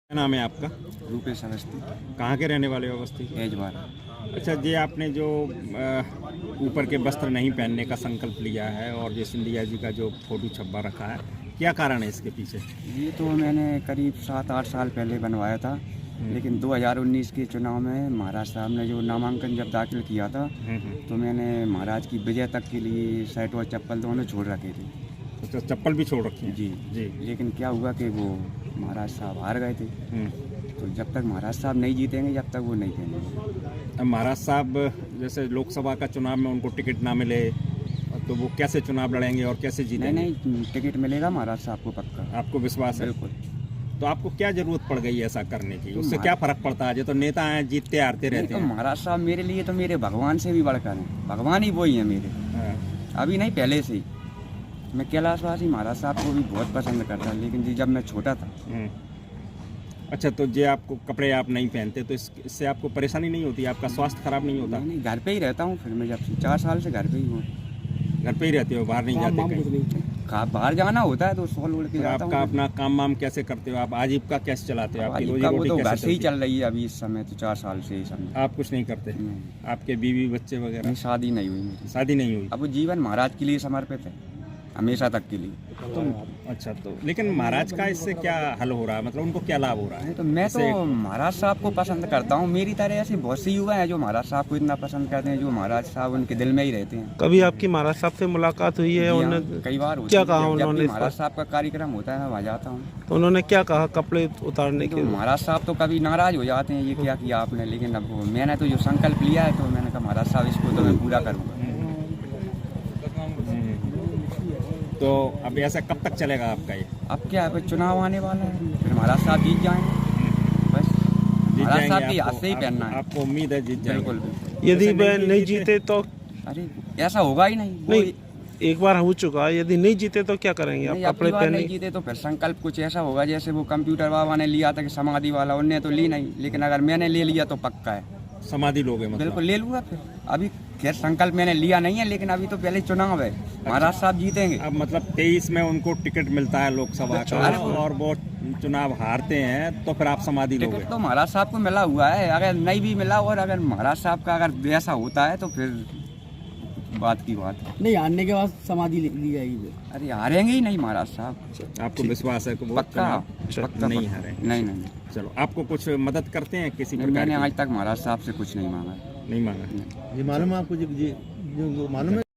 क्या नाम है आपका? रूपेश अवस्थी। कहाँ के रहने वाले हो अवस्थी? एजवार। अच्छा, ये आपने जो ऊपर के वस्त्र नहीं पहनने का संकल्प लिया है और ये सिंधिया जी का जो फोटो छपवा रखा है, क्या कारण है इसके पीछे? ये तो मैंने करीब 7-8 साल पहले बनवाया था, लेकिन 2019 के चुनाव में महाराज साहब ने जो नामांकन जब दाखिल किया था तो मैंने महाराज की विजय तक के लिए शर्ट और चप्पल दोनों छोड़ रखे थे। अच्छा, चप्पल भी छोड़ रखी है? जी जी। लेकिन क्या हुआ कि वो महाराज साहब हार गए थे, तो जब तक महाराज साहब नहीं जीतेंगे जब तक वो नहीं पहनेंगे। अब महाराज साहब जैसे लोकसभा का चुनाव में उनको टिकट ना मिले तो वो कैसे चुनाव लड़ेंगे और कैसे जीतेंगे? नहीं, टिकट मिलेगा महाराज साहब को पक्का। आपको विश्वास है? बिल्कुल। तो आपको क्या जरूरत पड़ गई ऐसा करने की? उससे क्या फर्क पड़ता है? जो तो नेता हैं, जीतते हारते रहते तो हैं। महाराज साहब मेरे लिए तो मेरे भगवान से भी बढ़कर हैं, भगवान ही वही है मेरे। हाँ। अभी नहीं, पहले से ही मैं कैलाशवासी महाराज साहब को भी बहुत पसंद करता, लेकिन जी जब मैं छोटा था। अच्छा, तो ये आपको कपड़े आप नहीं पहनते तो इससे आपको परेशानी नहीं होती? आपका स्वास्थ्य खराब नहीं होता? नहीं, घर पे ही रहता हूँ। फिर मैं जब से 4 साल से घर पे ही हूँ। घर पे ही रहते हो, बाहर नहीं जाते कहीं? बाहर जाना होता है तो सॉल उड़ के जाता हूँ। आपका अपना काम वाम कैसे करते हो? आप आजीविका कैसे चलाते हो? आपकी रोजी वो रोटी तो कैसे घर से ही चलती है? चल रही है अभी इस समय, तो 4 साल से ही समय। आप कुछ नहीं करते? नहीं। आपके बीवी बच्चे वगैरह? नहीं, शादी नहीं हुई मेरी। शादी नहीं हुई? अब वो जीवन महाराज के लिए समर्पित है, हमेशा तक के लिए। तो अच्छा, तो लेकिन महाराज का इससे क्या हल हो रहा है? मतलब उनको क्या लाभ हो रहा है? तो मैं तो महाराज साहब को पसंद करता हूँ। मेरी तरह ऐसे बहुत से युवा हैं जो महाराज साहब को इतना पसंद करते हैं, जो महाराज साहब उनके दिल में ही रहते हैं। कभी आपकी महाराज साहब से मुलाकात हुई है? उन्होंने कई बार क्या कहा? उन्होंने महाराज साहब का कार्यक्रम होता है मैं वहाँ जाता हूँ। तो उन्होंने क्या कहा कपड़े उतारने तो के? महाराज साहब तो कभी नाराज हो जाते हैं, ये क्या किया आपने, लेकिन अब मैंने तो जो संकल्प लिया है तो मैंने कहा महाराज साहब इसको तो मैं पूरा करूँगा। तो अब ऐसा कब तक चलेगा आपका ये? अब क्या है, चुनाव आने वाला है, फिर महाराज साहब जीत जाएंगे, बस महाराज साहब के हाथ से ही पहनना है। आपको उम्मीद है जीत जाएंगे? बिल्कुल। यदि वह नहीं जीते तो? अरे ऐसा होगा ही नहीं। नहीं, एक बार हो चुका, यदि नहीं जीते तो क्या करेंगे? आप कपड़े नहीं पहने? जीते तो फिर संकल्प कुछ ऐसा होगा जैसे वो कंप्यूटर बाबा ने लिया था कि समाधि वाला, उनने तो ली नहीं, लेकिन अगर मैंने ले लिया तो पक्का है। समाधि लोगे मतलब? बिल्कुल ले लूँगा। फिर अभी खैर संकल्प मैंने लिया नहीं है, लेकिन अभी तो पहले चुनाव है, महाराज साहब जीतेंगे। अब मतलब 23 में उनको टिकट मिलता है लोकसभा का और वो चुनाव हारते हैं तो फिर आप समाधि लोगे? टिकट तो महाराज साहब को मिला हुआ है, अगर नहीं भी मिला और अगर महाराज साहब का अगर ऐसा होता है तो फिर बात की बात है। नहीं, हारने के बाद समाधि ली जाएगी। अरे हारेंगे ही नहीं महाराज साहब। आपको विश्वास है कि वो पक्का पक्का नहीं हारेंगे? नहीं। चलो, आपको कुछ मदद करते हैं किसी प्रकार मैंने की? आज तक महाराज साहब से कुछ नहीं मांगा। नहीं मांगा? ये मालूम है आपको? जो मालूम है